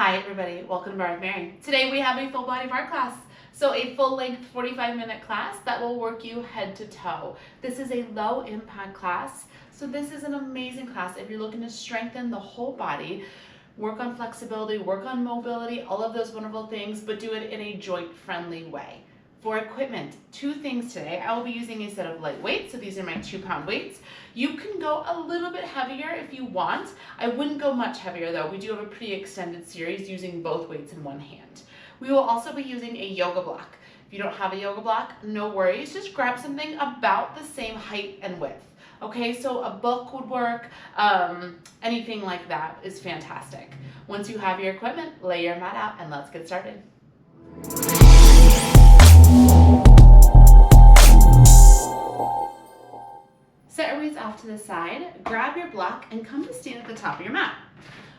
Hi everybody, welcome to Barre. Today we have a full body barre class. So a full length 45-minute class that will work you head to toe. This is a low impact class. So this is an amazing class if you're looking to strengthen the whole body, work on flexibility, work on mobility, all of those wonderful things, but do it in a joint friendly way. For equipment, two things today. I will be using a set of light weights, so these are my 2-pound weights. You can go a little bit heavier if you want. I wouldn't go much heavier though. We do have a pretty extended series using both weights in one hand. We will also be using a yoga block. If you don't have a yoga block, no worries. Just grab something about the same height and width. Okay, so a book would work, anything like that is fantastic. Once you have your equipment, lay your mat out and let's get started. Set your weights off to the side, grab your block, and come to stand at the top of your mat.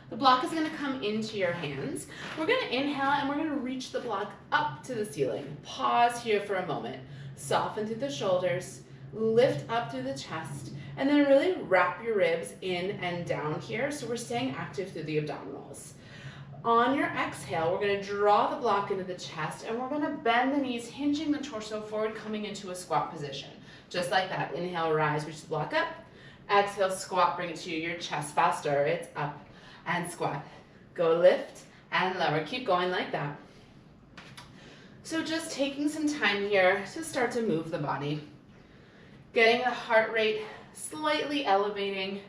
The block is going to come into your hands. We're going to inhale and we're going to reach the block up to the ceiling. Pause here for a moment. Soften through the shoulders, lift up through the chest, and then really wrap your ribs in and down here so we're staying active through the abdominals. On your exhale, we're going to draw the block into the chest and we're going to bend the knees, hinging the torso forward, coming into a squat position. Just like that. Inhale, rise, reach the block up. Exhale, squat, bring it to your chest faster. It's up and squat. Go lift and lower. Keep going like that. So just taking some time here to start to move the body. Getting the heart rate slightly elevating.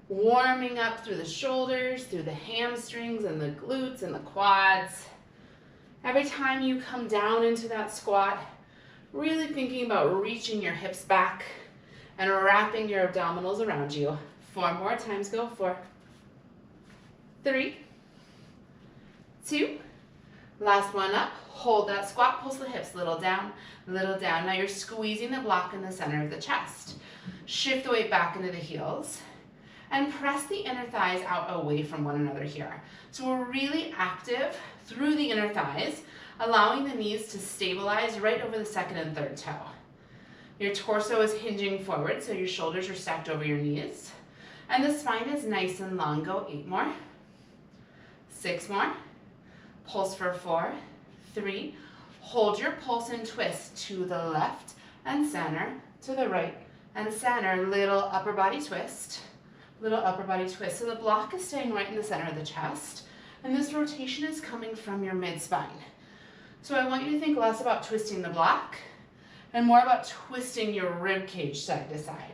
Warming up through the shoulders, through the hamstrings and the glutes and the quads. Every time you come down into that squat, really thinking about reaching your hips back and wrapping your abdominals around you. 4 more times, go. 4, 3, 2, last one up. Hold that squat, pulse the hips, little down, little down. Now you're squeezing the block in the center of the chest. Shift the weight back into the heels and press the inner thighs out away from one another here. So we're really active through the inner thighs, allowing the knees to stabilize right over the second and third toe. Your torso is hinging forward, so your shoulders are stacked over your knees. And the spine is nice and long. Go 8 more, 6 more. Pulse for 4, 3. Hold your pulse and twist to the left and center, to the right and center. Little upper body twist, little upper body twist. So the block is staying right in the center of the chest, and this rotation is coming from your mid-spine. So I want you to think less about twisting the block and more about twisting your rib cage side to side.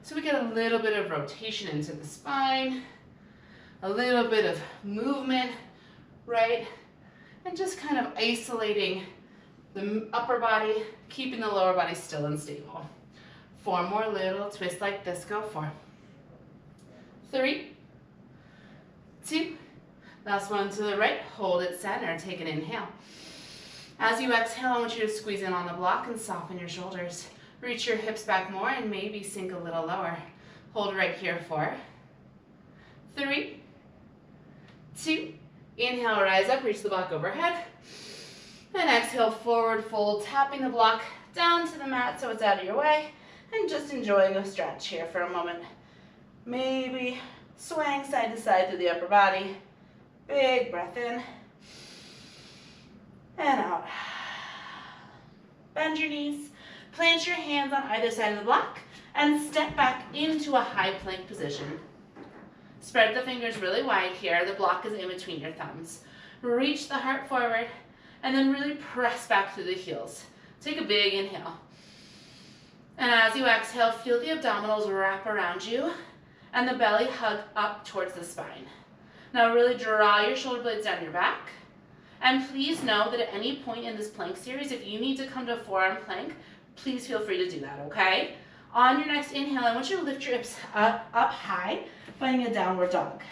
So we get a little bit of rotation into the spine, a little bit of movement, right? And just kind of isolating the upper body, keeping the lower body still and stable. 4 more little twists like this. Go. 4, 3, 2, last one to the right. Hold it center. Take an inhale. As you exhale, I want you to squeeze in on the block and soften your shoulders. Reach your hips back more and maybe sink a little lower. Hold right here. 4, 3, 2, inhale, rise up, reach the block overhead. And exhale, forward fold, tapping the block down to the mat so it's out of your way. And just enjoying a stretch here for a moment. Maybe swaying side to side through the upper body. Big breath in. And out. Bend your knees, plant your hands on either side of the block, and step back into a high plank position. Spread the fingers really wide here. The block is in between your thumbs. Reach the heart forward, and then really press back through the heels. Take a big inhale. And as you exhale, feel the abdominals wrap around you, and the belly hug up towards the spine. Now really draw your shoulder blades down your back. And please know that at any point in this plank series, if you need to come to a forearm plank, please feel free to do that, okay? On your next inhale, I want you to lift your hips up high, finding a downward dog.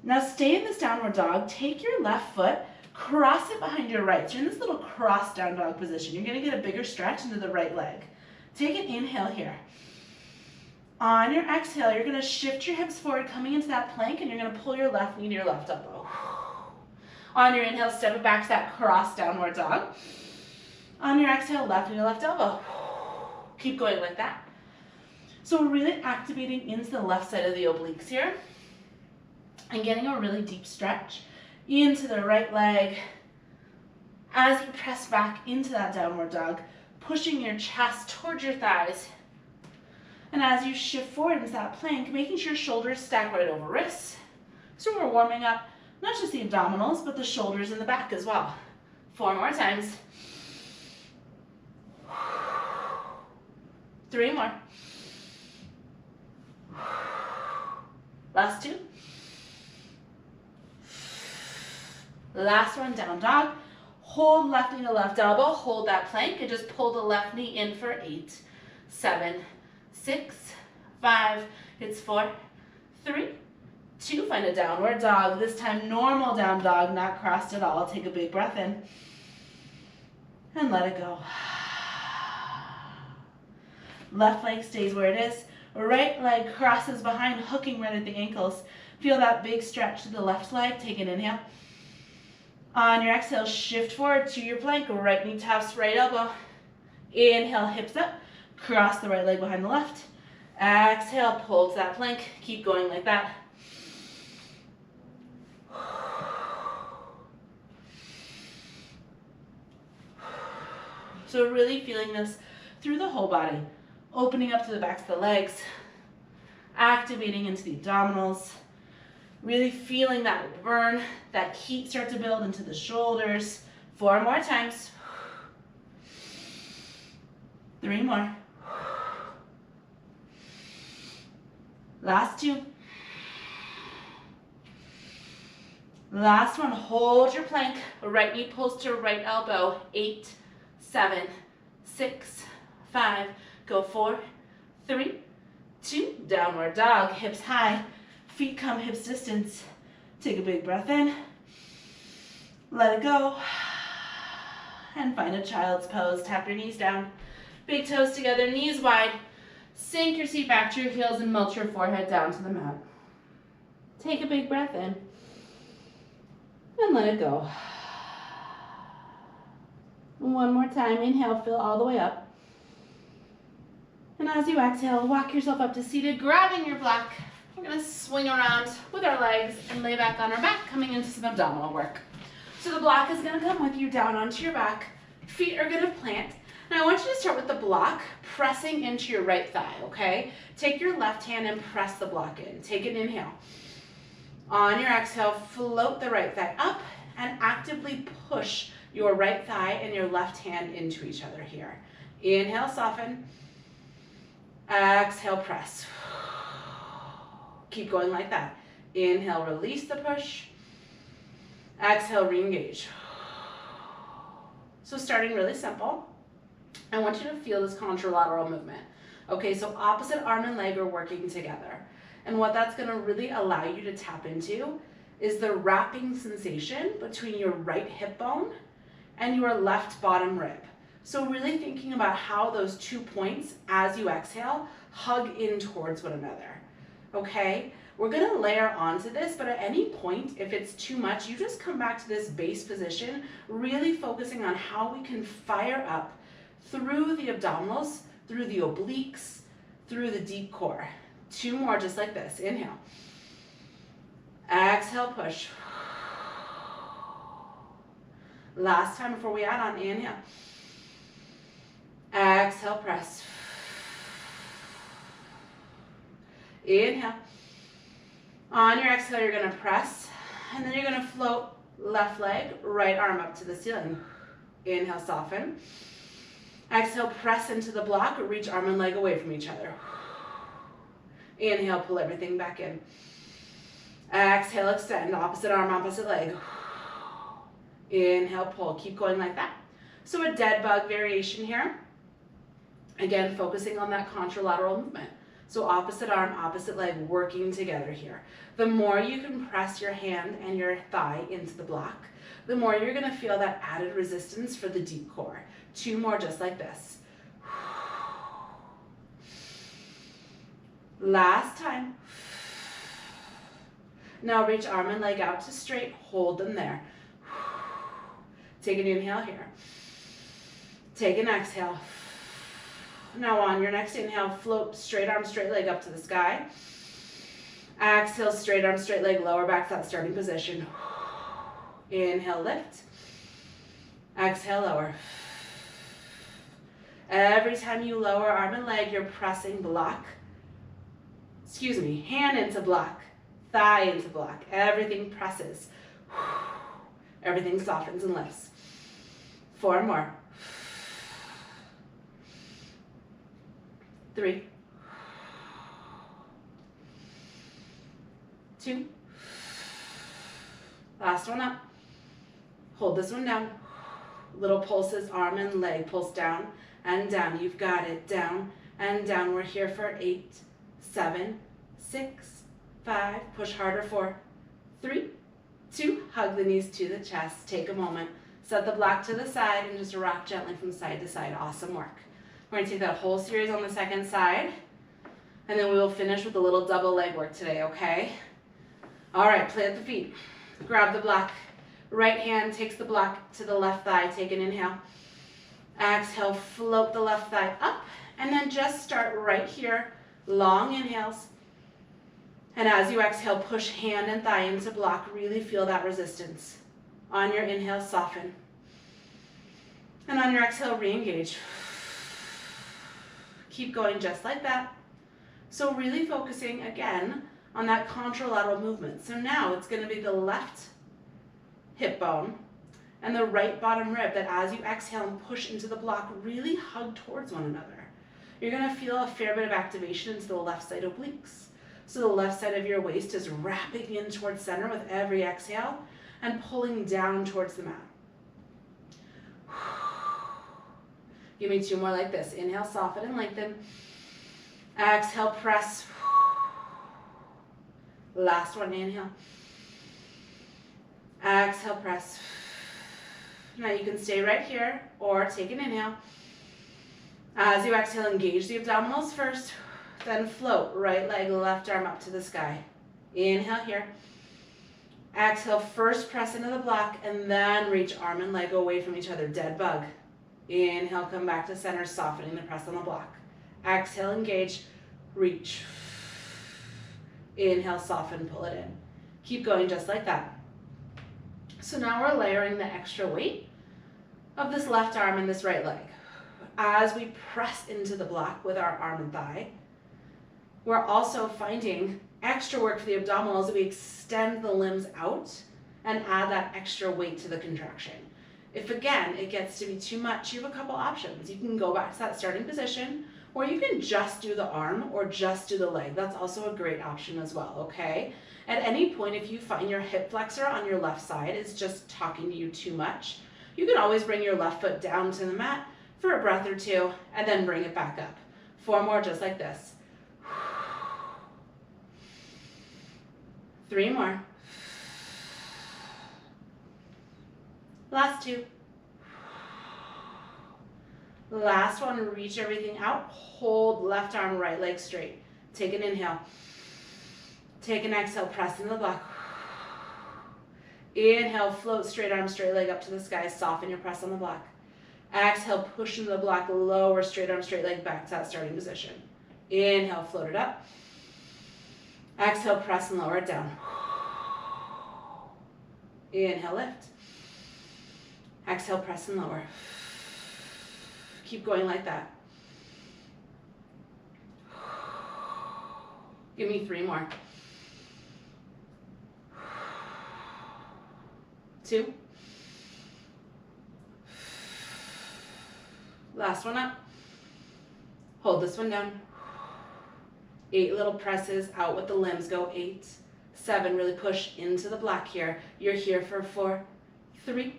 Now stay in this downward dog. Take your left foot, cross it behind your right. So you're in this little cross down dog position. You're going to get a bigger stretch into the right leg. Take an inhale here. On your exhale, you're going to shift your hips forward, coming into that plank, and you're going to pull your left knee to your left elbow. On your inhale, step it back to that cross downward dog. On your exhale, left knee to left elbow. Keep going like that. So we're really activating into the left side of the obliques here. and getting a really deep stretch into the right leg as you press back into that downward dog, pushing your chest towards your thighs. And as you shift forward into that plank, making sure shoulders stack right over wrists. So we're warming up not just the abdominals, but the shoulders and the back as well. 4 more times. 3 more. Last 2. Last one, down dog. Hold left knee to left elbow, hold that plank, and just pull the left knee in for 8, 7, 6, 5, it's 4, 3, 2, find a downward dog. This time normal down dog, not crossed at all. Take a big breath in and let it go. Left leg stays where it is. Right leg crosses behind, hooking right at the ankles. Feel that big stretch to the left leg. Take an inhale. On your exhale, shift forward to your plank. Right knee taps right elbow. Inhale, hips up. Cross the right leg behind the left. Exhale, pull to that plank. Keep going like that. So really feeling this through the whole body. Opening up to the backs of the legs. Activating into the abdominals. Really feeling that burn, that heat start to build into the shoulders. 4 more times. 3 more. Last 2. Last one, hold your plank. Right knee pulls to right elbow. 8, 7, 6, 5, go 4, 3, 2, downward dog, hips high. Feet come hips distance. Take a big breath in. Let it go. And find a child's pose. Tap your knees down. Big toes together, knees wide. Sink your seat back to your heels and melt your forehead down to the mat. Take a big breath in. And let it go. One more time. Inhale, fill all the way up. And as you exhale, walk yourself up to seated, grabbing your block. We're going to swing around with our legs and lay back on our back, coming into some abdominal work. So the block is going to come with you down onto your back. Feet are going to plant. Now I want you to start with the block, pressing into your right thigh, okay? Take your left hand and press the block in. Take an inhale. On your exhale, float the right thigh up and actively push your right thigh and your left hand into each other here. Inhale, soften. Exhale, press. Keep going like that. Inhale, release the push. Exhale, re-engage. So starting really simple, I want you to feel this contralateral movement. Okay, so opposite arm and leg are working together. And what that's going to really allow you to tap into is the wrapping sensation between your right hip bone and your left bottom rib. So really thinking about how those 2 points, as you exhale, hug in towards one another. Okay, we're going to layer onto this, but at any point, if it's too much, you just come back to this base position, really focusing on how we can fire up through the abdominals, through the obliques, through the deep core. 2 more just like this. Inhale. Exhale, push. Last time before we add on. Inhale. Exhale, press. Inhale. On your exhale, you're going to press, and then you're going to float left leg, right arm up to the ceiling. Inhale, soften. Exhale, press into the block, reach arm and leg away from each other. Inhale, pull everything back in. Exhale, extend, opposite arm, opposite leg. Inhale, pull, keep going like that. So a dead bug variation here. Again, focusing on that contralateral movement. So opposite arm, opposite leg working together here. The more you can press your hand and your thigh into the block, the more you're going to feel that added resistance for the deep core. 2 more just like this. Last time. Now reach arm and leg out to straight. Hold them there. Take an inhale here. Take an exhale. Now on your next inhale, float straight arm, straight leg up to the sky. Exhale, straight arm, straight leg, lower back to that starting position. Inhale, lift. Exhale, lower. Every time you lower arm and leg, you're pressing block. Excuse me, hand into block, thigh into block. Everything presses. Everything softens and lifts. 4 more. 3. 2. Last one up. Hold this one down. Little pulses, arm and leg. Pulse down and down. You've got it. Down and down. We're here for 8, 7, 6, 5. Push harder. 4, 3, 2. Hug the knees to the chest. Take a moment. Set the block to the side and just rock gently from side to side. Awesome work. We're going to take that whole series on the second side. And then we will finish with a little double leg work today, okay? All right, plant the feet. Grab the block. Right hand takes the block to the left thigh. Take an inhale. Exhale, float the left thigh up. And then just start right here. Long inhales. And as you exhale, push hand and thigh into block. Really feel that resistance. On your inhale, soften. And on your exhale, re-engage. Keep going just like that. So really focusing again on that contralateral movement. So now it's going to be the left hip bone and the right bottom rib that as you exhale and push into the block, really hug towards one another. You're going to feel a fair bit of activation into the left side obliques. So the left side of your waist is wrapping in towards center with every exhale and pulling down towards the mat. Give me 2 more like this. Inhale, soften and lengthen. Exhale, press. Last one, inhale. Exhale, press. Now you can stay right here or take an inhale. As you exhale, engage the abdominals first, then float right leg, left arm up to the sky. Inhale here. Exhale, first press into the block and then reach arm and leg away from each other, dead bug. Inhale, come back to center, softening the press on the block. Exhale, engage, reach. Inhale, soften, pull it in. Keep going just like that. So now we're layering the extra weight of this left arm and this right leg. As we press into the block with our arm and thigh, we're also finding extra work for the abdominals as we extend the limbs out and add that extra weight to the contraction. If again, it gets to be too much, you have a couple options. You can go back to that starting position, or you can just do the arm or just do the leg. That's also a great option as well, okay? At any point, if you find your hip flexor on your left side is just talking to you too much, you can always bring your left foot down to the mat for a breath or 2, and then bring it back up. 4 more just like this. 3 more. Last 2. Last one, reach everything out. Hold left arm, right leg straight. Take an inhale. Take an exhale, press into the block. Inhale, float straight arm, straight leg up to the sky. Soften your press on the block. Exhale, push into the block, lower straight arm, straight leg back to that starting position. Inhale, float it up. Exhale, press and lower it down. Inhale, lift. Exhale, press and lower. Keep going like that. Give me 3 more. 2. Last one up. Hold this one down. 8 little presses out with the limbs. Go 8, 7. Really push into the block here. You're here for 4, 3,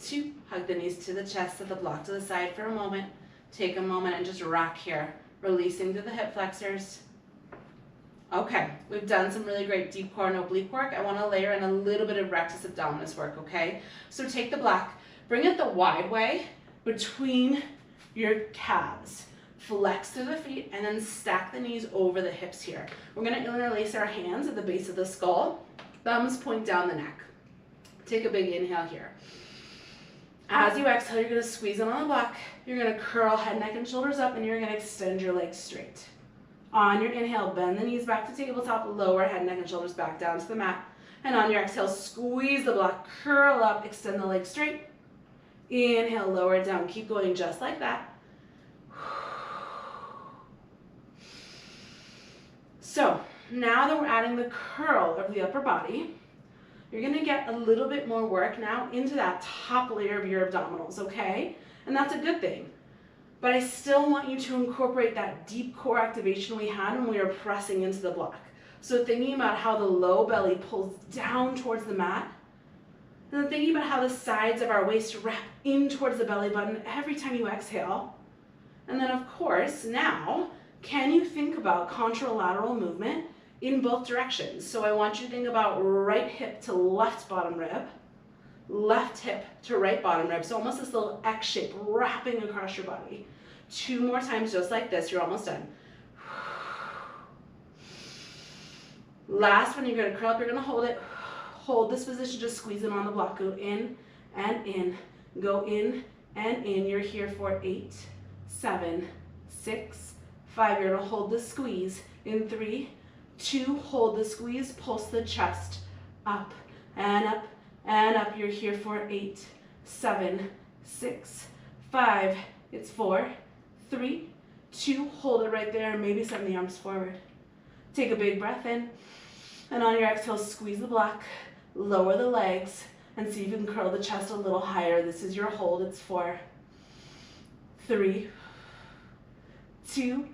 2. Hug the knees to the chest, set the block to the side for a moment. Take a moment and just rock here. Releasing to the hip flexors. Okay, we've done some really great deep core and oblique work. I want to layer in a little bit of rectus abdominis work, okay? So take the block, bring it the wide way between your calves. Flex through the feet and then stack the knees over the hips here. We're going to interlace our hands at the base of the skull. Thumbs point down the neck. Take a big inhale here. As you exhale, you're going to squeeze in on the block. You're going to curl head, neck, and shoulders up, and you're going to extend your legs straight. On your inhale, bend the knees back to tabletop, lower head, neck, and shoulders back down to the mat. And on your exhale, squeeze the block, curl up, extend the legs straight. Inhale, lower it down. Keep going just like that. So now that we're adding the curl of the upper body, you're going to get a little bit more work now into that top layer of your abdominals, okay? And that's a good thing. But I still want you to incorporate that deep core activation we had when we were pressing into the block. So thinking about how the low belly pulls down towards the mat, and then thinking about how the sides of our waist wrap in towards the belly button every time you exhale. And then of course, now, can you think about contralateral movement in both directions? So I want you to think about right hip to left bottom rib, left hip to right bottom rib. So almost this little X shape wrapping across your body. 2 more times just like this, you're almost done. Last one, you're gonna curl up, you're gonna hold it. Hold this position, just squeeze it on the block. Go in and in, go in and in. You're here for 8, 7, 6, 5. You're gonna hold the squeeze in 3, 2, hold the squeeze, pulse the chest up and up and up. You're here for 8, 7, 6, 5. It's 4, 3, 2, hold it right there, and maybe send the arms forward. Take a big breath in, and on your exhale, squeeze the block, lower the legs, and see if you can curl the chest a little higher. This is your hold. It's 4, 3, 2,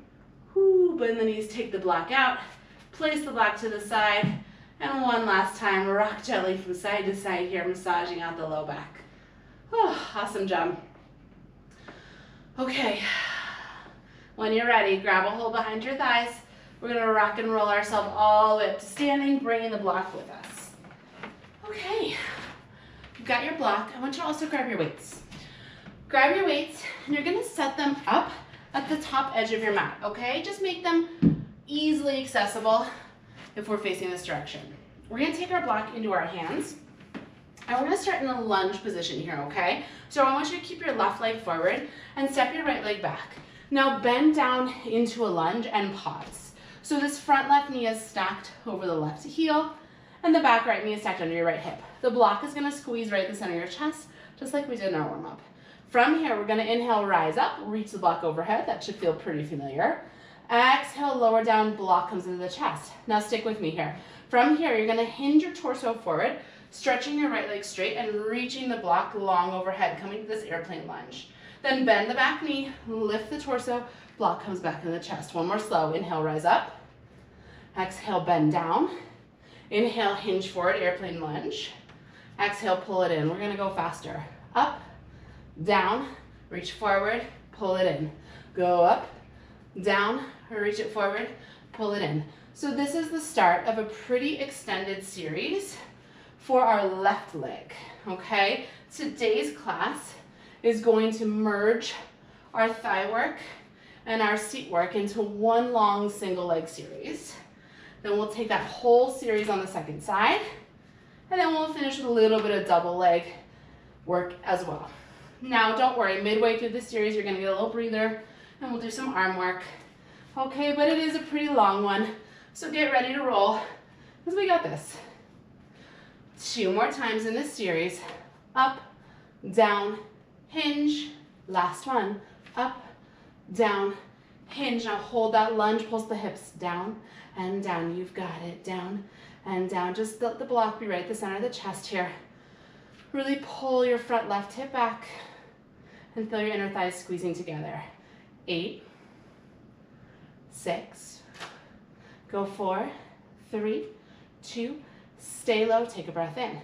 bend the knees, take the block out, place the block to the side, and one last time, rock gently from side to side here, massaging out the low back. Oh, awesome job. Okay, when you're ready, grab a hold behind your thighs. We're gonna rock and roll ourselves all the way up to standing, bringing the block with us. Okay, you've got your block. I want you to also grab your weights. Grab your weights, and you're gonna set them up at the top edge of your mat, okay? Just make them easily accessible if we're facing this direction. We're gonna take our block into our hands, and we're gonna start in a lunge position here, okay? So I want you to keep your left leg forward and step your right leg back. Now bend down into a lunge and pause. So this front left knee is stacked over the left heel, and the back right knee is stacked under your right hip. The block is gonna squeeze right at the center of your chest, just like we did in our warm up. From here, we're gonna inhale, rise up, reach the block overhead. That should feel pretty familiar. Exhale, lower down, block comes into the chest. Now stick with me here. From here, you're gonna hinge your torso forward, stretching your right leg straight and reaching the block long overhead, coming to this airplane lunge. Then bend the back knee, lift the torso, block comes back in the chest. One more slow, inhale, rise up. Exhale, bend down. Inhale, hinge forward, airplane lunge. Exhale, pull it in. We're gonna go faster. Up, down, reach forward, pull it in. Go up, down, reach it forward, pull it in. So this is the start of a pretty extended series for our left leg, okay? Today's class is going to merge our thigh work and our seat work into one long single leg series. Then we'll take that whole series on the second side, and then we'll finish with a little bit of double leg work as well. Now, don't worry, midway through this series, you're gonna get a little breather, and we'll do some arm work. Okay, but it is a pretty long one, so get ready to roll, because we got this. 2 more times in this series. Up, down, hinge. Last one. Up, down, hinge. Now hold that lunge, pulse the hips down and down. You've got it. Down and down. Just let the block be right at the center of the chest here. Really pull your front left hip back and feel your inner thighs squeezing together. 8, 6, go 4, 3, 2, stay low, take a breath in.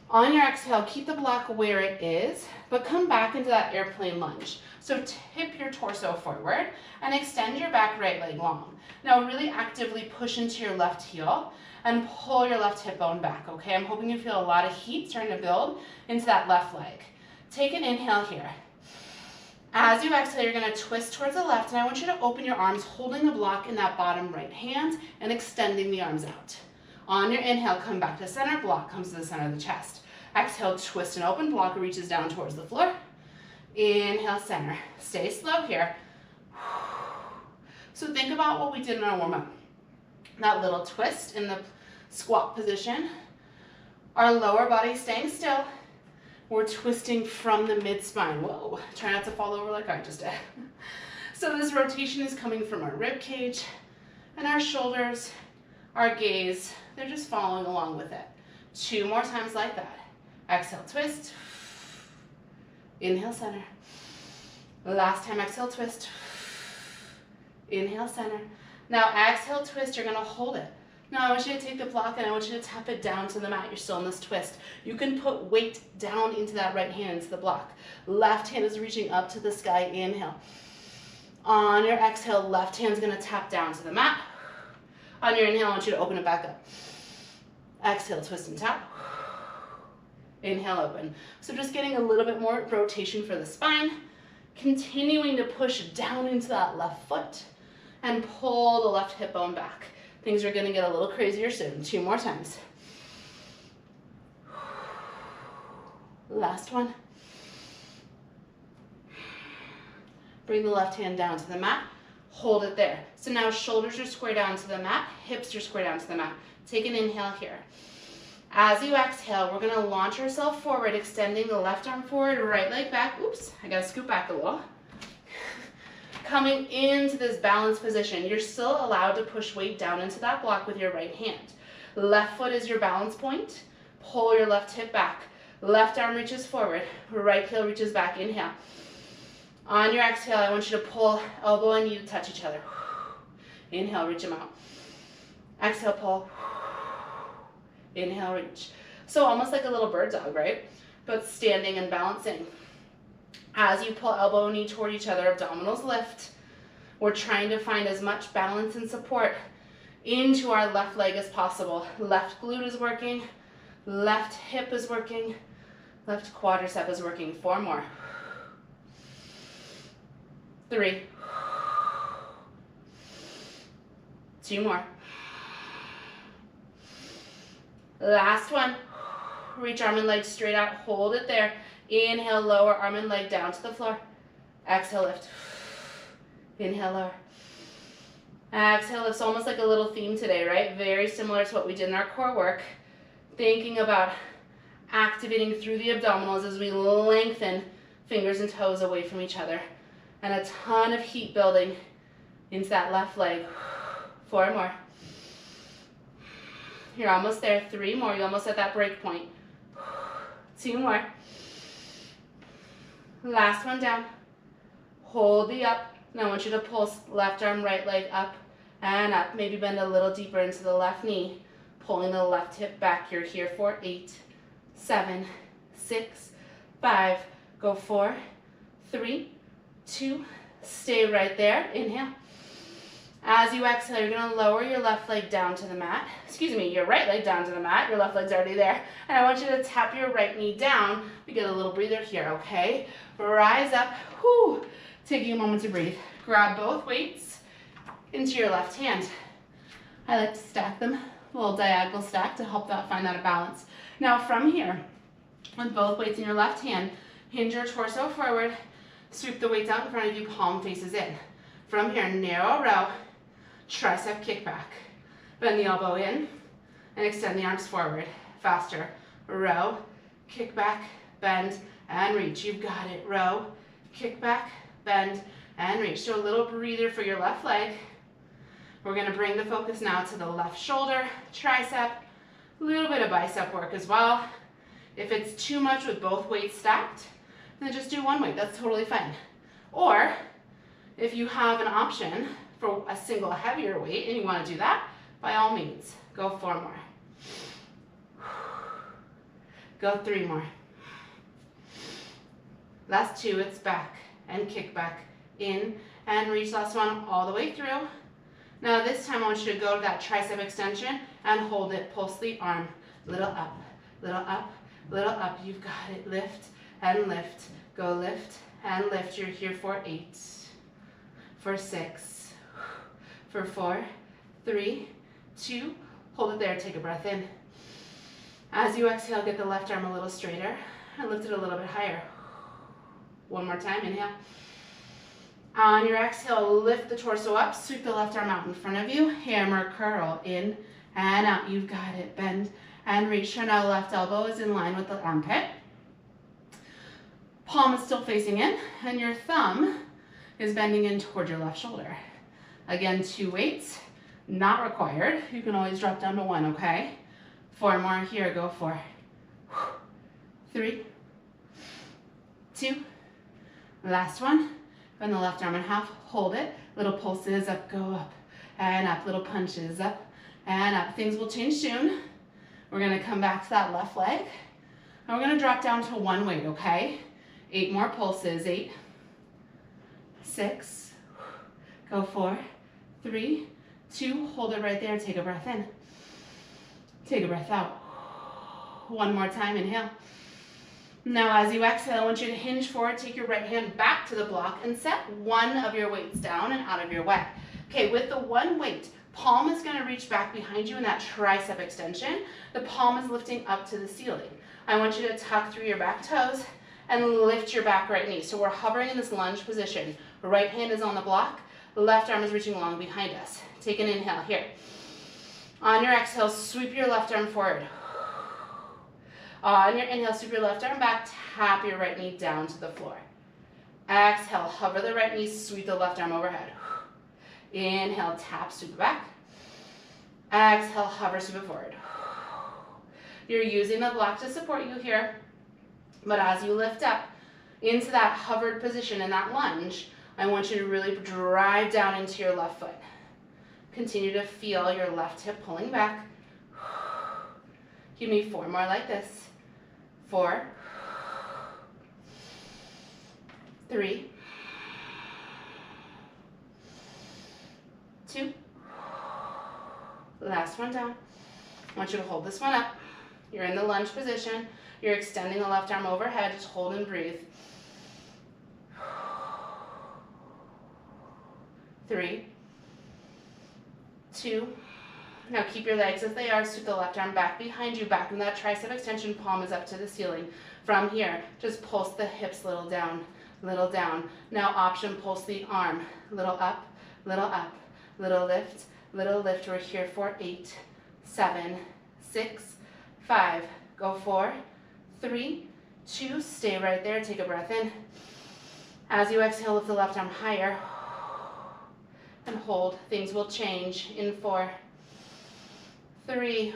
On your exhale, keep the block where it is, but come back into that airplane lunge. So tip your torso forward and extend your back right leg long. Now really actively push into your left heel and pull your left hip bone back, okay? I'm hoping you feel a lot of heat starting to build into that left leg. Take an inhale here. As you exhale, you're gonna twist towards the left, and I want you to open your arms, holding the block in that bottom right hand and extending the arms out. On your inhale, come back to center, block comes to the center of the chest. Exhale, twist and open, block reaches down towards the floor. Inhale, center. Stay slow here. So think about what we did in our warm-up. That little twist in the squat position. Our lower body staying still. We're twisting from the mid-spine. Whoa, try not to fall over like I just did. So this rotation is coming from our rib cage and our shoulders, our gaze. They're just following along with it. 2 more times like that. Exhale, twist. Inhale, center. Last time, exhale, twist. Inhale, center. Now exhale, twist, you're gonna hold it. Now I want you to take the block and I want you to tap it down to the mat. You're still in this twist. You can put weight down into that right hand, into the block. Left hand is reaching up to the sky, inhale. On your exhale, left hand's gonna tap down to the mat. On your inhale, I want you to open it back up. Exhale, twist and tap. Inhale, open. So just getting a little bit more rotation for the spine. Continuing to push down into that left foot and pull the left hip bone back. Things are gonna get a little crazier soon. 2 more times. Last one. Bring the left hand down to the mat. Hold it there. So now shoulders are square down to the mat, hips are square down to the mat. Take an inhale here. As you exhale, we're gonna launch ourselves forward, extending the left arm forward, right leg back. Oops, I gotta scoot back a little. Coming into this balanced position, you're still allowed to push weight down into that block with your right hand. Left foot is your balance point. Pull your left hip back. Left arm reaches forward, right heel reaches back, inhale. On your exhale, I want you to pull elbow and knee to touch each other. Inhale, reach them out. Exhale, pull. Inhale, reach. So almost like a little bird dog, right? But standing and balancing. As you pull elbow and knee toward each other, abdominals lift. We're trying to find as much balance and support into our left leg as possible. Left glute is working. Left hip is working. Left quadricep is working. 4 more. 3. 2 more. Last one. Reach arm and leg straight out. Hold it there. Inhale, lower arm and leg down to the floor. Exhale, lift. Inhale, lower. Exhale, lift. It's almost like a little theme today, right? Very similar to what we did in our core work. Thinking about activating through the abdominals as we lengthen fingers and toes away from each other. And a ton of heat building into that left leg. 4 more. You're almost there. 3 more. You're almost at that break point. 2 more. Last one down. Hold the up. Now I want you to pulse left arm, right leg up and up. Maybe bend a little deeper into the left knee. Pulling the left hip back. You're here for 8, 7, 6, 5. Go 4, 3, 2. Stay right there. Inhale. As you exhale, you're going to lower your left leg down to the mat. Excuse me, your right leg down to the mat. Your left leg's already there. And I want you to tap your right knee down. We get a little breather here, okay? Rise up. Whew. Taking a moment to breathe. Grab both weights into your left hand. I like to stack them, a little diagonal stack to help find that balance. Now from here, with both weights in your left hand, hinge your torso forward. Sweep the weights out in front of you, palm faces in. From here, narrow row. Tricep kick back. Bend the elbow in and extend the arms forward. Faster. Row, kick back, bend, and reach. You've got it. Row, kick back, bend, and reach. So a little breather for your left leg. We're going to bring the focus now to the left shoulder, tricep, a little bit of bicep work as well. If it's too much with both weights stacked, then just do one weight. That's totally fine. Or if you have an option for a single heavier weight and you want to do that, by all means, go 4 more. Go 3 more. Last 2, it's back and kick back, in and reach. Last one all the way through. Now this time I want you to go to that tricep extension and hold it. Pulse the arm. Little up, little up, little up. You've got it. Lift and lift. Go lift and lift. You're here for 8, for 6, for 4, 3, 2. Hold it there. Take a breath in. As you exhale, get the left arm a little straighter and lift it a little bit higher. One more time. Inhale. On your exhale, lift the torso up, sweep the left arm out in front of you, hammer curl, in and out. You've got it. Bend and reach. So now left elbow is in line with the armpit. Palm is still facing in, and your thumb is bending in toward your left shoulder. Again, 2 weights, not required. You can always drop down to 1, okay? 4 more here, go 4. 3, 2, last one. Bend the left arm in half, hold it. Little pulses up, go up and up. Little punches up and up. Things will change soon. We're gonna come back to that left leg. And we're gonna drop down to 1 weight, okay? 8 more pulses, 8, 6, go 4, 3, 2, hold it right there, take a breath in. Take a breath out. 1 more time, inhale. Now as you exhale, I want you to hinge forward, take your right hand back to the block and set 1 of your weights down and out of your way. Okay, with the 1 weight, palm is gonna reach back behind you in that tricep extension. The palm is lifting up to the ceiling. I want you to tuck through your back toes and lift your back right knee. So we're hovering in this lunge position. Right hand is on the block, the left arm is reaching long behind us. Take an inhale here. On your exhale, sweep your left arm forward. On your inhale, sweep your left arm back, tap your right knee down to the floor. Exhale, hover the right knee, sweep the left arm overhead. Inhale, tap, sweep it back. Exhale, hover, sweep it forward. You're using the block to support you here, but as you lift up into that hovered position in that lunge, I want you to really drive down into your left foot. Continue to feel your left hip pulling back. Give me 4 more like this. 4, 3, 2, last one down. I want you to hold this one up. You're in the lunge position. You're extending the left arm overhead. Just hold and breathe. 3, 2, now keep your legs as they are, sweep the left arm back behind you, back in that tricep extension, palm is up to the ceiling. From here, just pulse the hips, little down, little down. Now option, pulse the arm, little up, little up, little lift, little lift. We're here for 8, 7, 6, 5, go 4, 3, 2, stay right there, take a breath in. As you exhale, lift the left arm higher and hold. Things will change in 4, 3,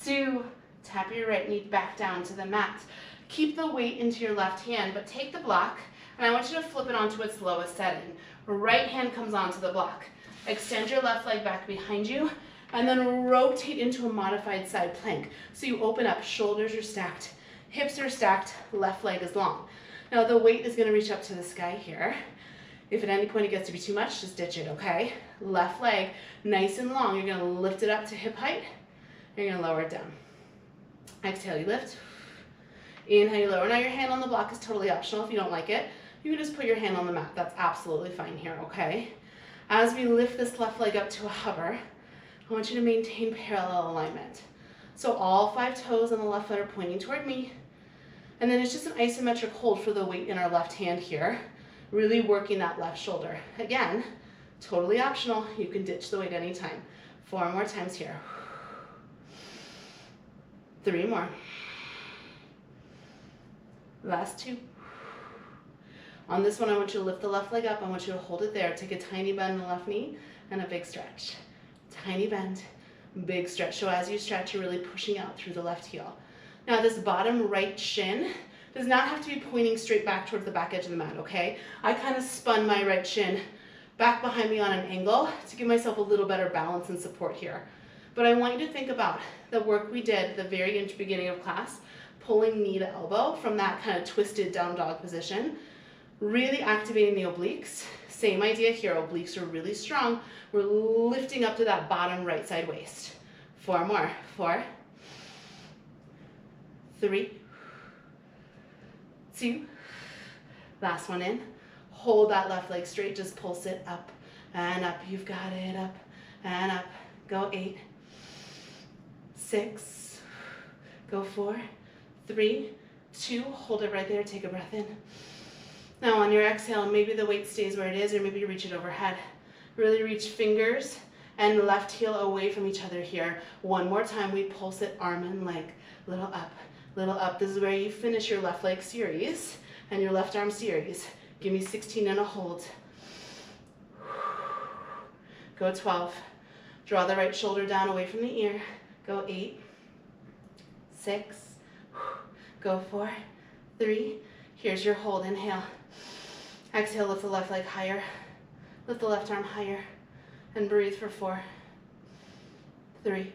2, tap your right knee back down to the mat. Keep the weight into your left hand, but take the block, and I want you to flip it onto its lowest setting. Right hand comes onto the block. Extend your left leg back behind you, and then rotate into a modified side plank. So you open up, shoulders are stacked, hips are stacked, left leg is long. Now the weight is gonna reach up to the sky here. If at any point it gets to be too much, just ditch it, okay? Left leg, nice and long. You're gonna lift it up to hip height. You're gonna lower it down. Exhale, you lift. Inhale, you lower. Now your hand on the block is totally optional. If you don't like it, you can just put your hand on the mat. That's absolutely fine here, okay? As we lift this left leg up to a hover, I want you to maintain parallel alignment. So all 5 toes on the left foot are pointing toward me. And then it's just an isometric hold for the weight in our left hand here. Really working that left shoulder. Again, totally optional. You can ditch the weight anytime. 4 more times here. 3 more. Last 2. On this one, I want you to lift the left leg up. I want you to hold it there. Take a tiny bend in the left knee and a big stretch. Tiny bend, big stretch. So as you stretch, you're really pushing out through the left heel. Now this bottom right shin does not have to be pointing straight back towards the back edge of the mat, okay? I kind of spun my right shin back behind me on an angle to give myself a little better balance and support here. But I want you to think about the work we did at the very beginning of class, pulling knee to elbow from that kind of twisted down dog position, really activating the obliques. Same idea here, obliques are really strong. We're lifting up to that bottom right side waist. 4 more, 4, 3, 2, last one in. Hold that left leg straight, just pulse it up and up. You've got it, up and up. Go 8, 6, go 4, 3, 2, hold it right there, take a breath in. Now on your exhale, maybe the weight stays where it is, or maybe you reach it overhead. Really reach fingers and left heel away from each other here. One more time, we pulse it, arm and leg. Little up, little up. This is where you finish your left leg series and your left arm series. Give me 16 and a hold. Go 12. Draw the right shoulder down away from the ear. Go 8, 6, go 4, 3. Here's your hold, inhale. Exhale, lift the left leg higher. Lift the left arm higher. And breathe for 4, 3,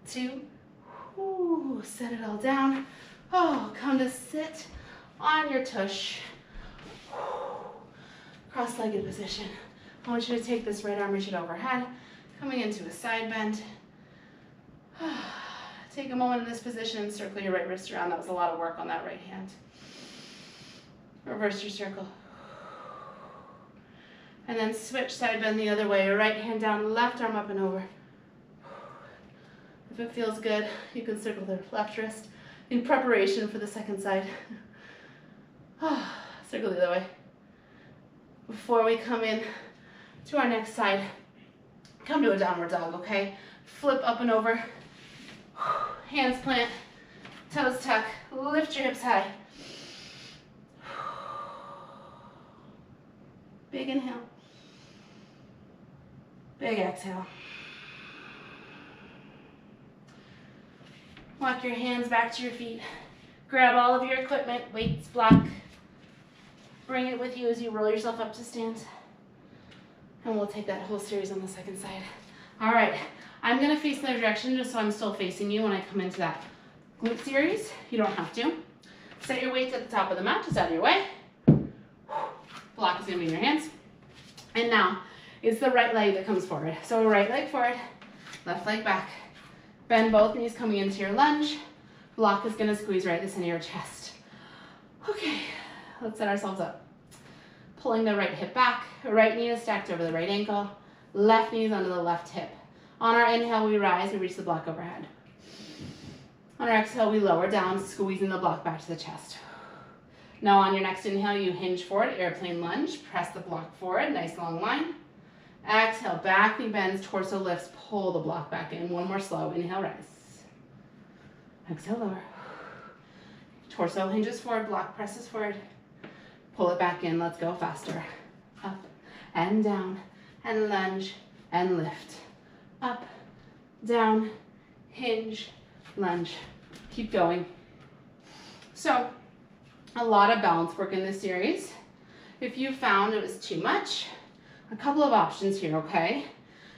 2. Ooh, set it all down. Oh, come to sit on your tush. Cross-legged position. I want you to take this right arm, reach it overhead, coming into a side bend. Take a moment in this position and circle your right wrist around. That was a lot of work on that right hand. Reverse your circle. And then switch side bend the other way. Right hand down, left arm up and over. If it feels good, you can circle the left wrist in preparation for the second side. Circle the other way. Before we come in to our next side, come to a downward dog, okay? Flip up and over. Hands plant, toes tuck, lift your hips high. Big inhale. Big exhale. Walk your hands back to your feet. Grab all of your equipment, weights, block. Bring it with you as you roll yourself up to stand. And we'll take that whole series on the second side. All right, I'm gonna face the other direction just so I'm still facing you when I come into that glute series. You don't have to. Set your weights at the top of the mat, just out of your way. Block is gonna be in your hands. And now, it's the right leg that comes forward. So right leg forward, left leg back. Bend both knees coming into your lunge. Block is gonna squeeze right at the center of your chest. Okay, let's set ourselves up. Pulling the right hip back, right knee is stacked over the right ankle, left knee is under the left hip. On our inhale, we rise, we reach the block overhead. On our exhale, we lower down, squeezing the block back to the chest. Now on your next inhale, you hinge forward, airplane lunge, press the block forward, nice long line. Exhale, back knee bends, torso lifts, pull the block back in. One more slow, inhale, rise. Exhale, lower. Torso hinges forward, block presses forward. Pull it back in, let's go faster. Up and down, and lunge, and lift. Up, down, hinge, lunge. Keep going. So, a lot of balance work in this series. If you found it was too much, a couple of options here, okay?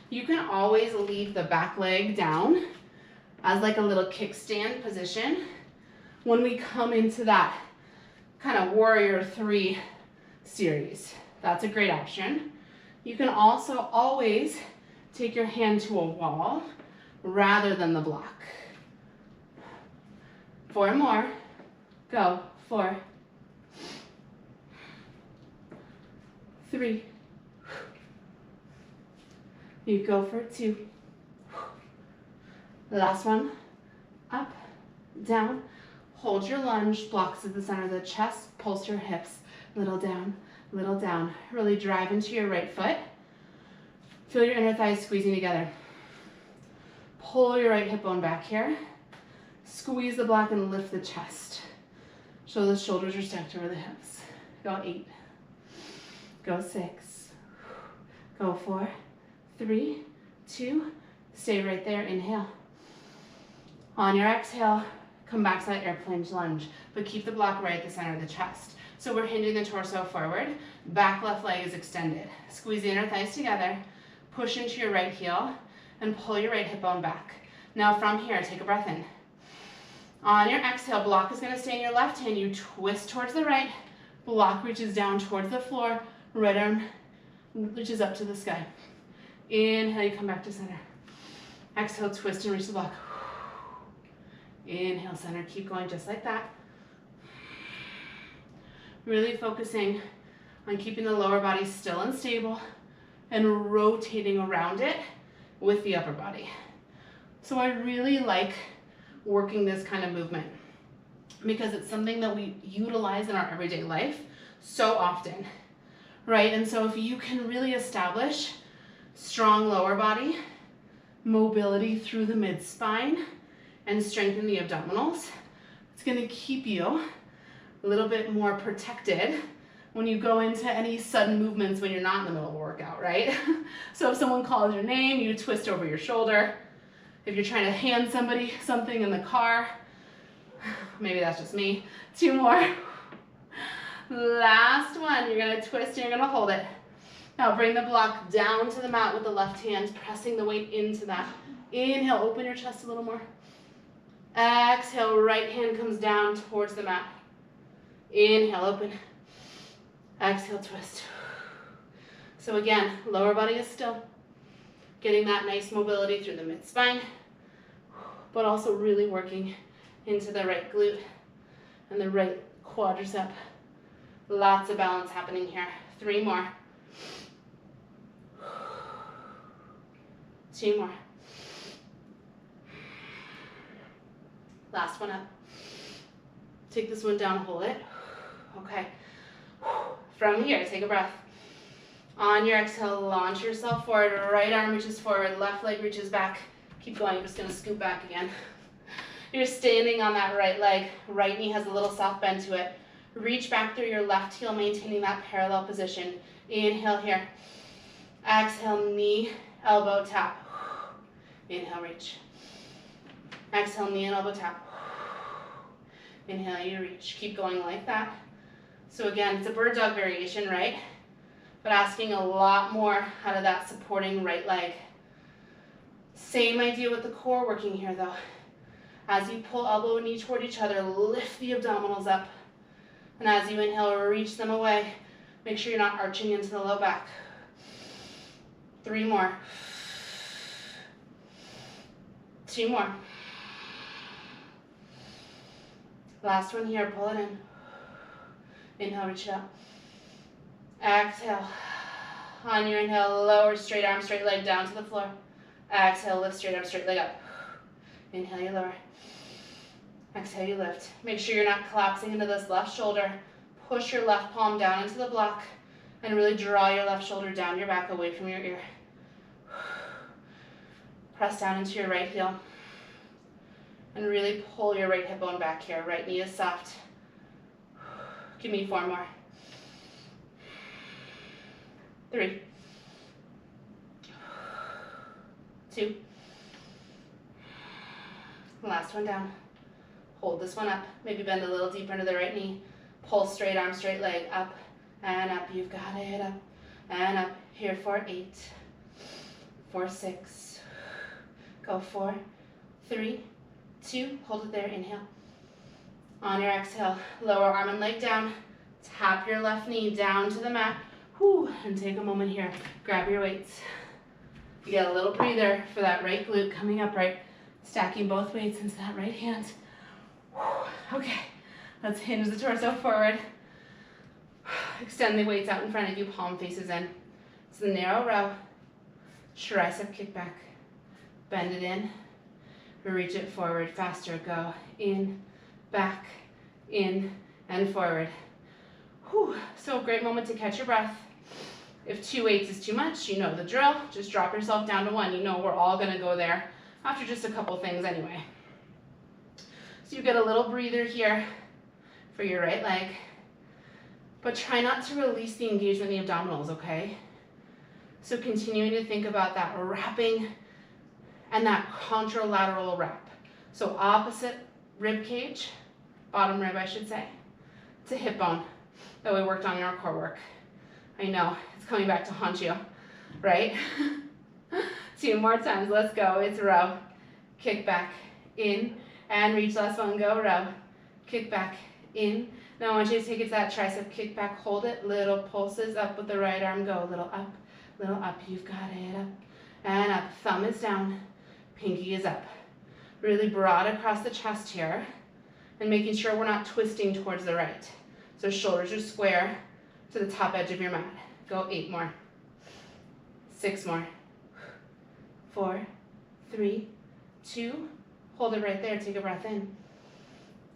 You can always leave the back leg down as like a little kickstand position when we come into that kind of warrior 3 series. That's a great option. You can also always take your hand to a wall rather than the block. 4 more. Go. 4, 3. You go for 2. Last one. Up, down. Hold your lunge, blocks at the center of the chest, pulse your hips, little down, little down. Really drive into your right foot. Feel your inner thighs squeezing together. Pull your right hip bone back here. Squeeze the block and lift the chest. So the shoulders are stacked over the hips. Go 8. Go 6. Go 4, 3, 2. Stay right there, inhale. On your exhale, come back to that airplane lunge, but keep the block right at the center of the chest. So we're hinging the torso forward, back left leg is extended. Squeeze the inner thighs together, push into your right heel, and pull your right hip bone back. Now from here, take a breath in. On your exhale, block is gonna stay in your left hand, you twist towards the right, block reaches down towards the floor, right arm reaches up to the sky. Inhale, you come back to center. Exhale, twist and reach the block. Inhale, center, keep going just like that. Really focusing on keeping the lower body still and stable and rotating around it with the upper body. So I really like working this kind of movement. because it's something that we utilize in our everyday life so often, right? And so if you can really establish strong lower body, mobility through the mid-spine, and strengthen the abdominals, it's going to keep you a little bit more protected when you go into any sudden movements when you're not in the middle of a workout, right? So if someone calls your name, you twist over your shoulder. If you're trying to hand somebody something in the car, maybe that's just me. 2 more. Last one, you're gonna twist and you're gonna hold it. Now bring the block down to the mat with the left hand, pressing the weight into that. Inhale, open your chest a little more. Exhale, right hand comes down towards the mat. Inhale, open. Exhale, twist. So again, lower body is still. Getting that nice mobility through the mid-spine, but also really working into the right glute and the right quadricep. Lots of balance happening here. 3 more. 2 more. Last one up. Take this one down, hold it. Okay. From here, take a breath. On your exhale, launch yourself forward. Right arm reaches forward, left leg reaches back. Keep going, I'm just gonna scoot back again. You're standing on that right leg. Right knee has a little soft bend to it. Reach back through your left heel, maintaining that parallel position. Inhale here. Exhale, knee, elbow, tap. Inhale, reach. Exhale, knee and elbow, tap. Inhale, you reach. Keep going like that. So again, it's a bird dog variation, right? But asking a lot more out of that supporting right leg. Same idea with the core working here though. As you pull elbow and knee toward each other, lift the abdominals up. And as you inhale, reach them away. Make sure you're not arching into the low back. 3 more. 2 more. Last one here, pull it in. Inhale, reach it up. Exhale. On your inhale, lower straight arm, straight leg down to the floor. Exhale, lift straight arm, straight leg up. Inhale, you lower. Exhale, you lift. Make sure you're not collapsing into this left shoulder. Push your left palm down into the block and really draw your left shoulder down your back away from your ear. Press down into your right heel and really pull your right hip bone back here. Right knee is soft. Give me 4 more. 3. 2. Last one down. Hold this one up. Maybe bend a little deeper into the right knee. Pull straight arm, straight leg, up and up. You've got it, up and up. Here for 8, for 6. Go 4, 3, 2. Hold it there, inhale. On your exhale, lower arm and leg down. Tap your left knee down to the mat. Whew, and take a moment here. Grab your weights. You get a little breather for that right glute coming up, right? Stacking both weights into that right hand. Whew, okay, let's hinge the torso forward. Extend the weights out in front of you, palm faces in. It's the narrow row. Tricep kick back. Bend it in. Reach it forward. Faster. Go in, back, in, and forward. Whew. So great moment to catch your breath. If 2 weights is too much, you know the drill. Just drop yourself down to 1. You know we're all going to go there after just a couple things anyway. So you get a little breather here for your right leg. But try not to release the engagement in the abdominals, okay? So continuing to think about that wrapping and that contralateral wrap. So opposite rib cage, bottom rib I should say, to hip bone that we worked on in our core work. I know, it's coming back to haunt you, right? 2 more times, let's go. It's row, kick back, in, and reach. Last one, go, row, kick back, in. Now I want you to take it to that tricep kick back, hold it, little pulses up with the right arm, go, little up, you've got it, up, and up. Thumb is down, pinky is up. Really broad across the chest here, and making sure we're not twisting towards the right. So shoulders are square to the top edge of your mat. Go 8 more. 6 more. 4, 3, 2. Hold it right there. Take a breath in.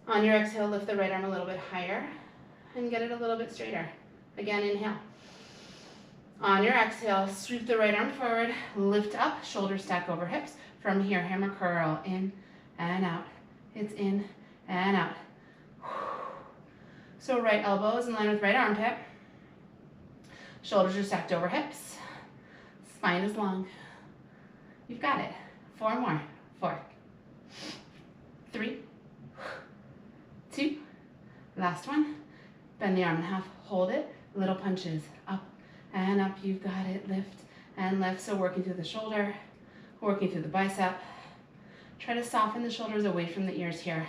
On your exhale, lift the right arm a little bit higher and get it a little bit straighter. Again, inhale. On your exhale, sweep the right arm forward, lift up, shoulders stack over hips. From here, hammer curl, in and out. It's in and out. So right elbow is in line with right armpit. Shoulders are stacked over hips. Spine is long. You've got it. 4 more. 4, 3, 2. Last one. Bend the arm in half. Hold it. Little punches. Up and up. You've got it. Lift and lift. So working through the shoulder, working through the bicep. Try to soften the shoulders away from the ears here.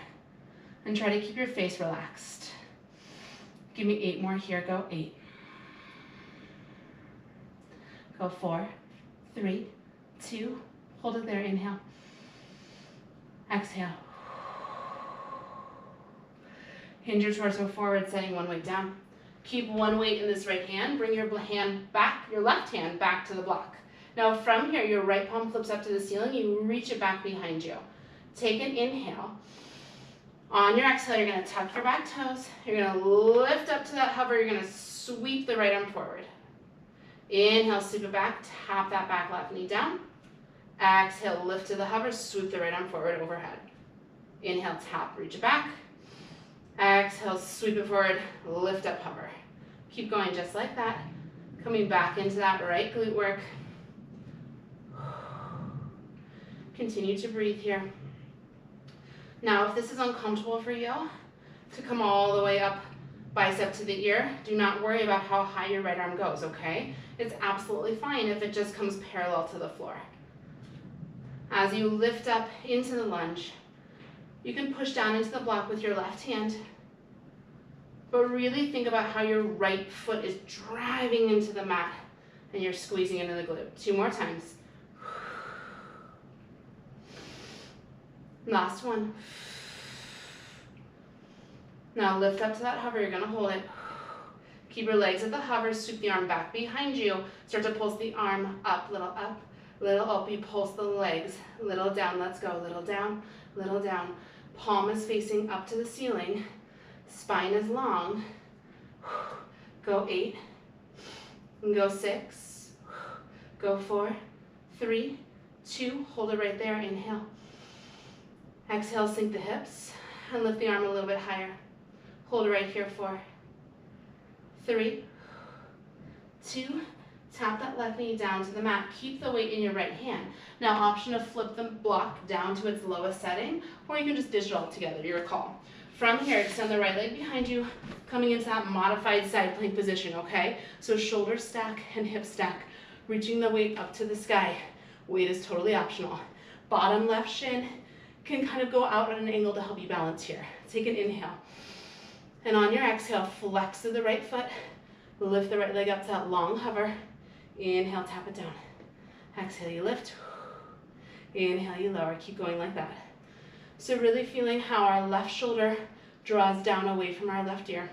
And try to keep your face relaxed. Give me 8 more here. Go 8. Go 4, 3, 2. Hold it there. Inhale. Exhale. Hinge your torso forward, setting one weight down. Keep one weight in this right hand. Bring your hand back, your left hand back to the block. Now from here, your right palm flips up to the ceiling. You reach it back behind you. Take an inhale. On your exhale, you're going to tuck your back toes. You're going to lift up to that hover. You're going to sweep the right arm forward. Inhale, sweep it back. Tap that back left knee down. Exhale, lift to the hover. Sweep the right arm forward overhead. Inhale, tap, reach it back. Exhale, sweep it forward. Lift up, hover. Keep going just like that. Coming back into that right glute work. Continue to breathe here. Now, if this is uncomfortable for you, to come all the way up, bicep to the ear, do not worry about how high your right arm goes, okay? It's absolutely fine if it just comes parallel to the floor. As you lift up into the lunge, you can push down into the block with your left hand, but really think about how your right foot is driving into the mat and you're squeezing into the glute. 2 more times. Last one. Now lift up to that hover. You're going to hold it. Keep your legs at the hover. Sweep the arm back behind you. Start to pulse the arm up, little up, little up. You pulse the legs, little down. Let's go. Little down, little down. Palm is facing up to the ceiling. Spine is long. Go 8. And go 6. Go 4, 3, 2. Hold it right there. Inhale. Exhale, sink the hips and lift the arm a little bit higher. Hold it right here. 4, 3, 2. Tap that left knee down to the mat. Keep the weight in your right hand. Now, option to flip the block down to its lowest setting, or you can just dish it all together, your call. From here, extend the right leg behind you, coming into that modified side plank position, okay? So shoulder stack and hip stack, reaching the weight up to the sky. Weight is totally optional. Bottom left shin can kind of go out at an angle to help you balance here. Take an inhale. And on your exhale, flex to the right foot, lift the right leg up to that long hover. Inhale, tap it down. Exhale, you lift. Inhale, you lower. Keep going like that. So really feeling how our left shoulder draws down away from our left ear.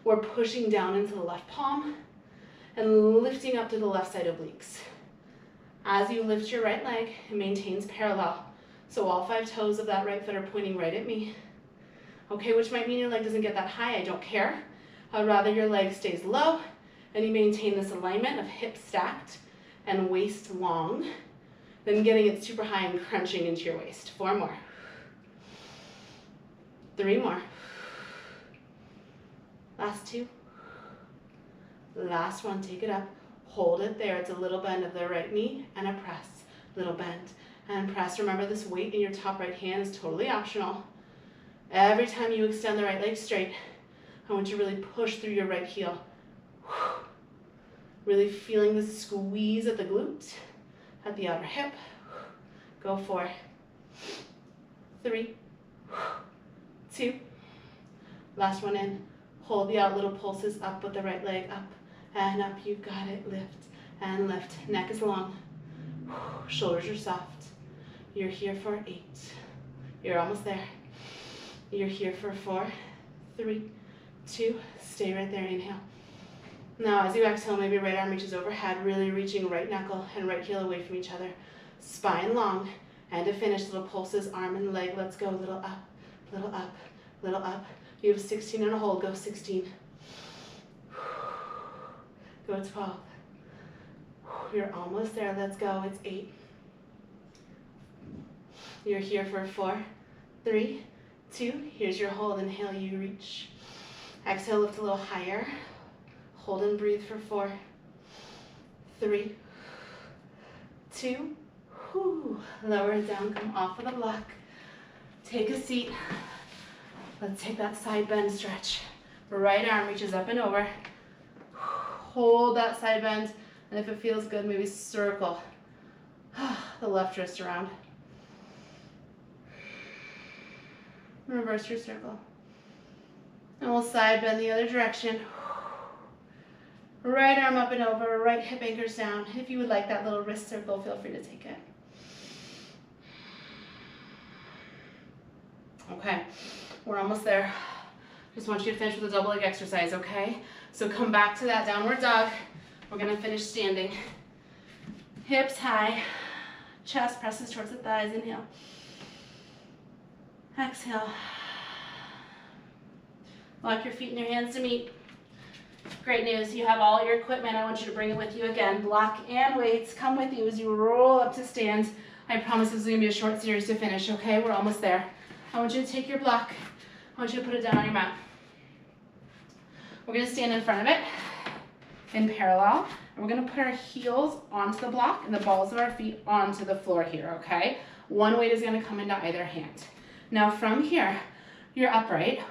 We're pushing down into the left palm and lifting up to the left side obliques. As you lift your right leg, it maintains parallel. So all 5 toes of that right foot are pointing right at me. Okay, which might mean your leg doesn't get that high. I don't care. I'd rather your leg stays low and you maintain this alignment of hips stacked and waist long than getting it super high and crunching into your waist. 4 more. 3 more. Last 2. Last one. Take it up. Hold it there. It's a little bend of the right knee and a press. Little bend and press. Remember, this weight in your top right hand is totally optional. Every time you extend the right leg straight, I want you to really push through your right heel. Really feeling the squeeze at the glute, at the outer hip. Go 4, 3, 2. Last one in. Hold the out little pulses up with the right leg, up and up. You got it. Lift and lift. Neck is long. Shoulders are soft. You're here for 8. You're almost there. You're here for 4, 3, 2. Stay right there. Inhale. Now, as you exhale, maybe right arm reaches overhead, really reaching right knuckle and right heel away from each other. Spine long. And to finish, little pulses, arm and leg. Let's go. Little up, little up, little up. You have 16 and a hold, go 16. Go 12. You're almost there, let's go, it's 8. You're here for 4, 3, 2, here's your hold, inhale, you reach. Exhale, lift a little higher. Hold and breathe for 4, 3, 2, lower it down, come off of the block. Take a seat. Let's take that side bend stretch. Right arm reaches up and over. Hold that side bend, and if it feels good, maybe circle the left wrist around. Reverse your circle. And we'll side bend the other direction. Right arm up and over, right hip anchors down. If you would like that little wrist circle, feel free to take it. Okay, we're almost there. Just want you to finish with a double leg exercise, okay? So come back to that downward dog. We're gonna finish standing. Hips high, chest presses towards the thighs, inhale. Exhale. Lock your feet and your hands to meet. Great news, you have all your equipment. I want you to bring it with you again. Block and weights come with you as you roll up to stand. I promise this is gonna be a short series to finish, okay? We're almost there. I want you to take your block. I want you to put it down on your mat. We're gonna stand in front of it in parallel. And we're gonna put our heels onto the block and the balls of our feet onto the floor here, okay? One weight is gonna come into either hand. Now from here, you're upright.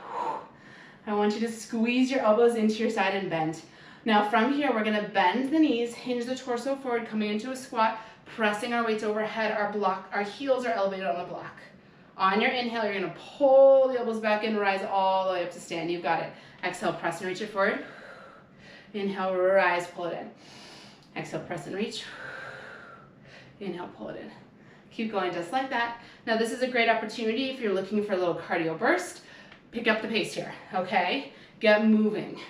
I want you to squeeze your elbows into your side and bend. Now from here, we're gonna bend the knees, hinge the torso forward, coming into a squat, pressing our weights overhead. Our heels are elevated on the block. On your inhale, you're gonna pull the elbows back and rise all the way up to stand. You've got it. Exhale, press and reach it forward. Inhale, rise, pull it in. Exhale, press and reach. Inhale, pull it in. Keep going just like that. Now this is a great opportunity if you're looking for a little cardio burst. Pick up the pace here, okay? Get moving.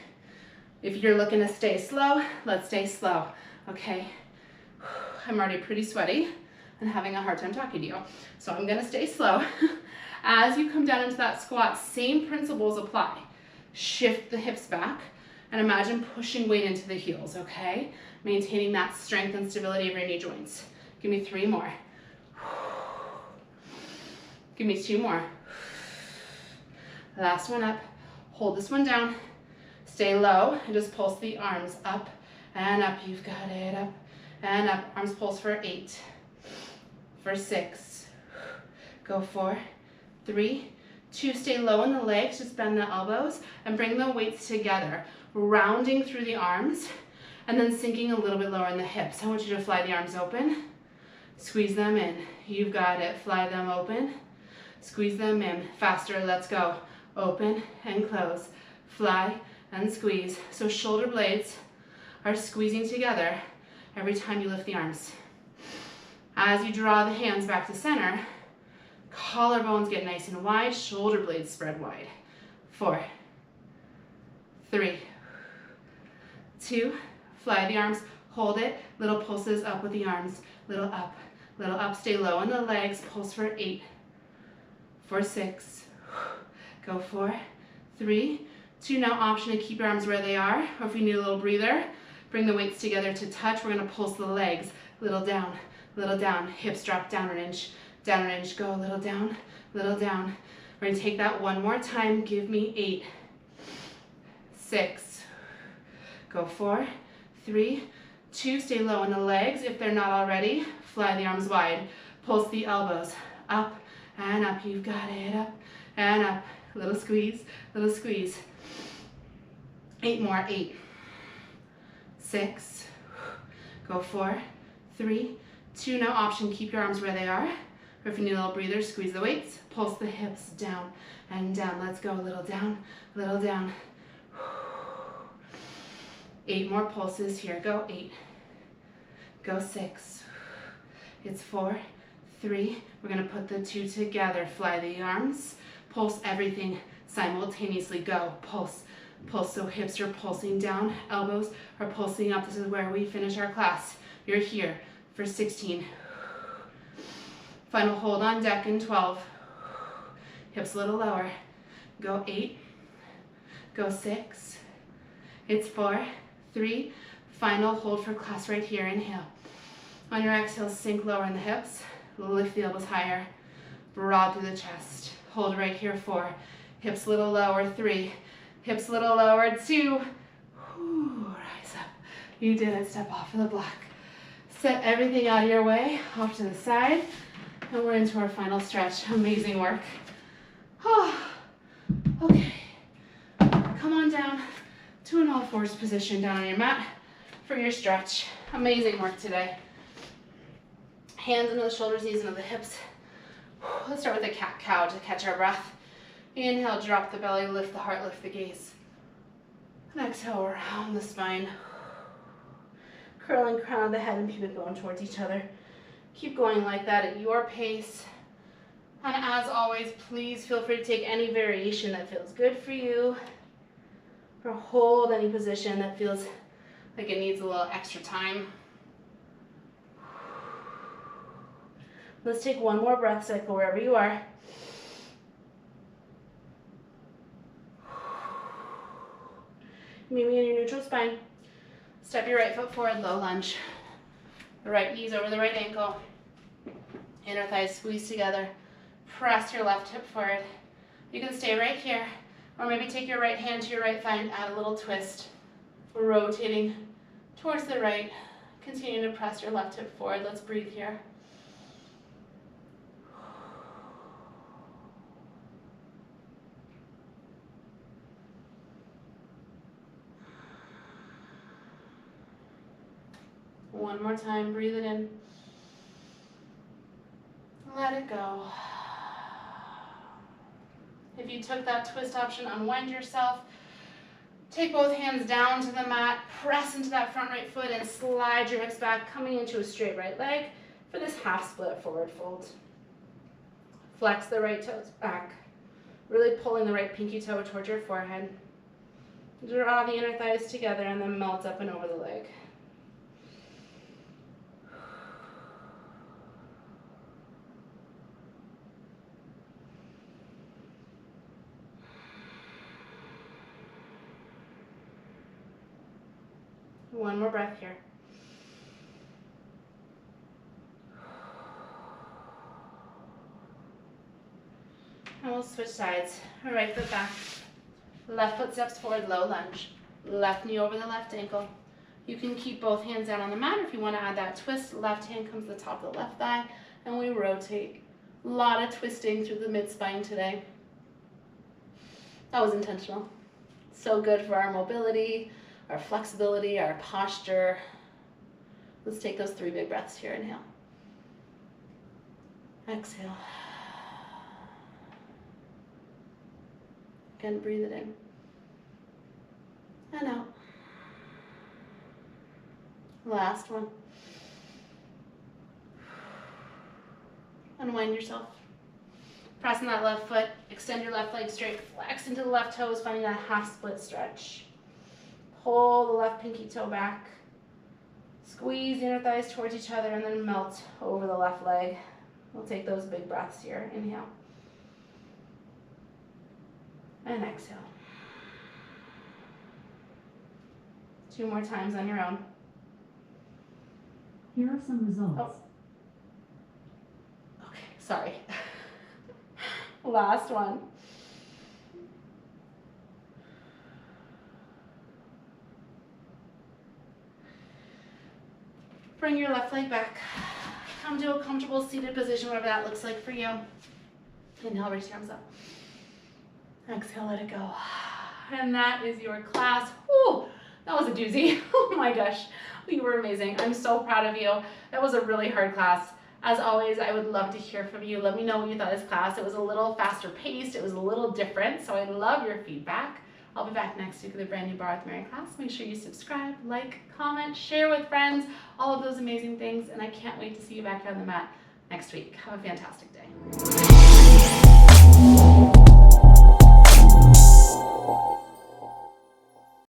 If you're looking to stay slow, let's stay slow, okay? I'm already pretty sweaty and having a hard time talking to you. So I'm gonna stay slow. As you come down into that squat, same principles apply. Shift the hips back and imagine pushing weight into the heels, okay? Maintaining that strength and stability of your knee joints. Give me 3 more. Give me 2 more. Last one up. Hold this one down. Stay low and just pulse the arms up and up. You've got it. Up and up. Arms pulse for 8. For 6. Go 4, 3, 2. Stay low in the legs. Just bend the elbows and bring the weights together. Rounding through the arms and then sinking a little bit lower in the hips. I want you to fly the arms open. Squeeze them in. You've got it. Fly them open. Squeeze them in. Faster. Let's go. Open and close. Fly and squeeze. So shoulder blades are squeezing together every time you lift the arms. As you draw the hands back to center, collarbones get nice and wide, shoulder blades spread wide. 4, 3, 2, fly the arms, hold it, little pulses up with the arms, little up, stay low in the legs, pulse for 8, for 6, go 4, 3, 2, now option to keep your arms where they are, or if you need a little breather, bring the weights together to touch. We're gonna pulse the legs, little down, hips drop down an inch, go a little down. We're gonna take that one more time, give me 8, 6, go 4, 3, 2, stay low in the legs. If they're not already, fly the arms wide, pulse the elbows, up and up, you've got it, up and up, little squeeze, 8 more, 8, 6, go 4, 3, 2, now option, keep your arms where they are, or if you need a little breather, squeeze the weights, pulse the hips down and down, let's go, little down, 8 more pulses here, go 8, go 6, it's 4, 3, we're gonna put the 2 together, fly the arms, pulse everything simultaneously, go, pulse, so hips are pulsing down, elbows are pulsing up. This is where we finish our class. You're here for 16. Final hold on deck in 12. hips a little lower. Go 8, go 6, it's 4, 3, final hold for class right here, inhale. On your exhale, sink lower in the hips, lift the elbows higher, broad through the chest. Hold right here, 4, hips a little lower, 3, hips a little lower, 2, rise up. You did it, step off of the block. Set everything out of your way, off to the side, and we're into our final stretch. Amazing work. Okay, come on down to an all fours position down on your mat for your stretch. Amazing work today. Hands into the shoulders, knees into the hips. Let's start with a cat-cow to catch our breath. Inhale, drop the belly, lift the heart, lift the gaze. And exhale, around the spine. Curling crown of the head and pubic bone towards each other. Keep going like that at your pace. And as always, please feel free to take any variation that feels good for you, or hold any position that feels like it needs a little extra time. Let's take one more breath cycle wherever you are. Meet me in your neutral spine. Step your right foot forward, low lunge. The right knee's over the right ankle. Inner thighs squeeze together. Press your left hip forward. You can stay right here, or maybe take your right hand to your right thigh and add a little twist. Rotating towards the right. Continue to press your left hip forward. Let's breathe here. One more time, breathe it in. Let it go. If you took that twist option, unwind yourself. Take both hands down to the mat, press into that front right foot and slide your hips back, coming into a straight right leg for this half split forward fold. Flex the right toes back, really pulling the right pinky toe towards your forehead. Draw the inner thighs together and then melt up and over the leg. One more breath here. And we'll switch sides. Right foot back. Left foot steps forward, low lunge. Left knee over the left ankle. You can keep both hands down on the mat, or if you want to add that twist, left hand comes to the top of the left thigh, and we rotate. A lot of twisting through the mid-spine today. That was intentional. So good for our mobility, our flexibility, our posture. Let's take those 3 big breaths here. Inhale. Exhale. Again, breathe it in. And out. Last one. Unwind yourself. Press on that left foot, extend your left leg straight, flex into the left toes, finding that half split stretch. Pull the left pinky toe back. Squeeze the inner thighs towards each other and then melt over the left leg. We'll take those big breaths here. Inhale. And exhale. 2 more times on your own. Here are some results. Okay, sorry. Last one. Bring your left leg back. Come to a comfortable seated position, whatever that looks like for you. Inhale, reach your arms up. Exhale, let it go. And that is your class. Whew, that was a doozy. Oh my gosh, you were amazing. I'm so proud of you. That was a really hard class. As always, I would love to hear from you. Let me know what you thought of this class. It was a little faster paced. It was a little different, so I love your feedback. I'll be back next week with a brand new Barre with Mary class. Make sure you subscribe, like, comment, share with friends, all of those amazing things, and I can't wait to see you back here on the mat next week. Have a fantastic day.